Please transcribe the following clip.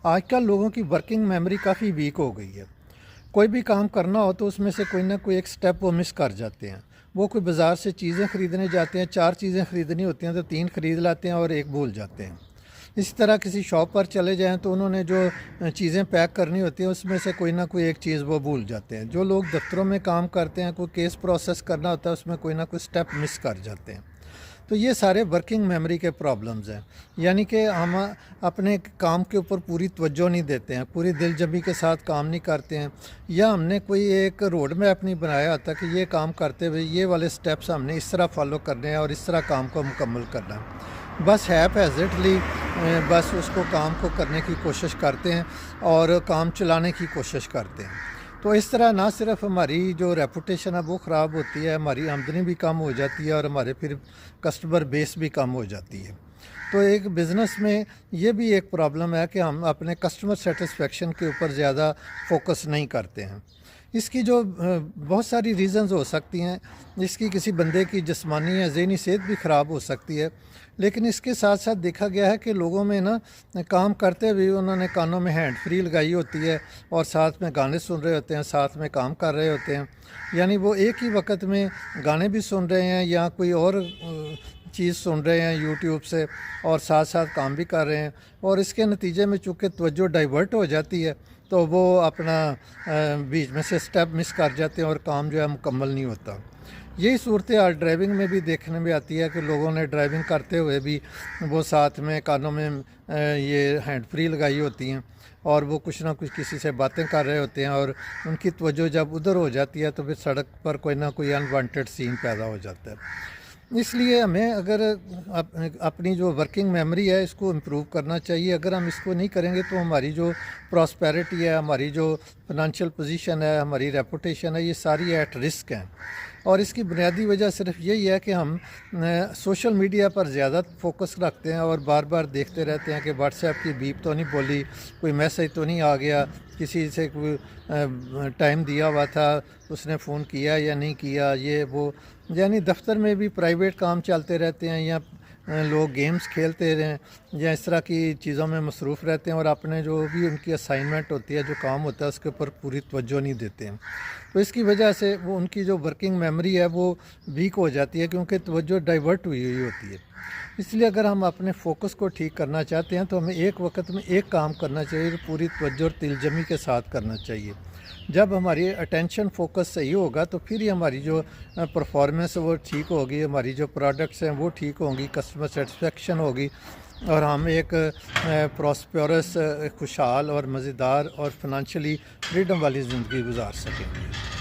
آج کل لوگوں کی ورکنگ میموری کافی ویک ہو گئی ہے۔ کوئی بھی کام کرنا ہو تو اس میں سے کوئی نہ کوئی ایک سٹیپ وہ مس کر جاتے ہیں۔ وہ کوئی بازار سے چیزیں خریدنے جاتے ہیں، 4 چیزیں خریدنی ہوتی ہیں تو 3 خرید لاتے ہیں اور ایک بھول جاتے ہیں۔ اسی طرح کسی شاپ پر چلے جائیں تو انہوں نے جو چیزیں پیک کرنی ہوتی ہیں اس میں سے کوئی نہ کوئی ایک چیز وہ بھول جاتے ہیں۔ جو لوگ دفتروں میں کام کرتے ہیں، کوئی کیس پروسیس کرنا ہوتا ہے اس میں کوئی نہ کوئی سٹیپ مس کر جاتے ہیں۔ تو یہ سارے ورکنگ میموری کے پرابلمز ہیں، یعنی کہ ہم اپنے کام کے اوپر پوری توجہ نہیں دیتے ہیں، پوری دل جمی کے ساتھ کام نہیں کرتے ہیں، یا ہم نے کوئی ایک روڈ میپ نہیں بنایا ہوتا کہ یہ کام کرتے ہوئے یہ والے سٹیپس ہم نے اس طرح فالو کرنے ہیں اور اس طرح کام کو مکمل کرنا ہے۔ بس ہیزٹلی بس اس کو کام کو کرنے کی کوشش کرتے ہیں اور کام چلانے کی کوشش کرتے ہیں۔ تو اس طرح نہ صرف ہماری جو ریپوٹیشن ہے وہ خراب ہوتی ہے، ہماری آمدنی بھی کم ہو جاتی ہے اور ہمارے پھر کسٹمر بیس بھی کم ہو جاتی ہے۔ تو ایک بزنس میں یہ بھی ایک پرابلم ہے کہ ہم اپنے کسٹمر سیٹسفیکشن کے اوپر زیادہ فوکس نہیں کرتے ہیں۔ اس کی جو بہت ساری ریزنز ہو سکتی ہیں، اس کی کسی بندے کی جسمانی یا ذہنی صحت بھی خراب ہو سکتی ہے، لیکن اس کے ساتھ ساتھ دیکھا گیا ہے کہ لوگوں میں کام کرتے ہوئے انہوں نے کانوں میں ہینڈ فری لگائی ہوتی ہے اور ساتھ میں گانے سن رہے ہوتے ہیں، ساتھ میں کام کر رہے ہوتے ہیں، یعنی وہ ایک ہی وقت میں گانے بھی سن رہے ہیں یا کوئی اور چیز سن رہے ہیں یوٹیوب سے اور ساتھ ساتھ کام بھی کر رہے ہیں، اور اس کے نتیجے میں چونکہ توجہ ڈائیورٹ ہو جاتی ہے تو وہ اپنا بیچ میں سے سٹیپ مس کر جاتے ہیں اور کام جو ہے مکمل نہیں ہوتا۔ یہی صورتحال ڈرائیونگ میں بھی دیکھنے میں آتی ہے کہ لوگوں نے ڈرائیونگ کرتے ہوئے بھی وہ ساتھ میں کانوں میں یہ ہینڈ فری لگائی ہوتی ہیں اور وہ کچھ نہ کچھ کسی سے باتیں کر رہے ہوتے ہیں، اور ان کی توجہ جب ادھر ہو جاتی ہے تو پھر سڑک پر کوئی نہ کوئی انوانٹیڈ سین پیدا ہو جاتا ہے۔ اس لیے ہمیں اگر اپنی جو ورکنگ میموری ہے اس کو امپروو کرنا چاہیے۔ اگر ہم اس کو نہیں کریں گے تو ہماری جو پراسپیرٹی ہے، ہماری جو فنانشیل پوزیشن ہے، ہماری ریپوٹیشن ہے، یہ ساری ایٹ رسک ہیں۔ اور اس کی بنیادی وجہ صرف یہی ہے کہ ہم سوشل میڈیا پر زیادہ فوکس رکھتے ہیں اور بار بار دیکھتے رہتے ہیں کہ واٹس ایپ کی بیپ تو نہیں بولی، کوئی میسج تو نہیں آ گیا، کسی سے کوئی ٹائم دیا ہوا تھا اس نے فون کیا یا نہیں کیا، یہ وہ، یعنی دفتر میں بھی پرائیویٹ کام چلتے رہتے ہیں یا لوگ گیمز کھیلتے رہیں یا اس طرح کی چیزوں میں مصروف رہتے ہیں اور اپنے جو بھی ان کی اسائنمنٹ ہوتی ہے، جو کام ہوتا ہے، اس کے اوپر پوری توجہ نہیں دیتے ہیں۔ تو اس کی وجہ سے وہ ان کی جو ورکنگ میموری ہے وہ ویک ہو جاتی ہے کیونکہ توجہ ڈائیورٹ ہوئی ہوتی ہے۔ اس لیے اگر ہم اپنے فوکس کو ٹھیک کرنا چاہتے ہیں تو ہمیں ایک وقت میں ایک کام کرنا چاہیے، پوری توجہ اور تلجمی کے ساتھ کرنا چاہیے۔ جب ہماری اٹینشن فوکس صحیح ہوگا تو پھر ہی ہماری جو پرفارمنس وہ ٹھیک ہوگی، ہماری جو پروڈکٹس ہیں وہ ٹھیک ہوں گی، کسٹمر سیٹسفیکشن ہوگی اور ہم ایک پراسپیرس، خوشحال اور مزیدار اور فنانشلی فریڈم والی زندگی گزار سکیں گے۔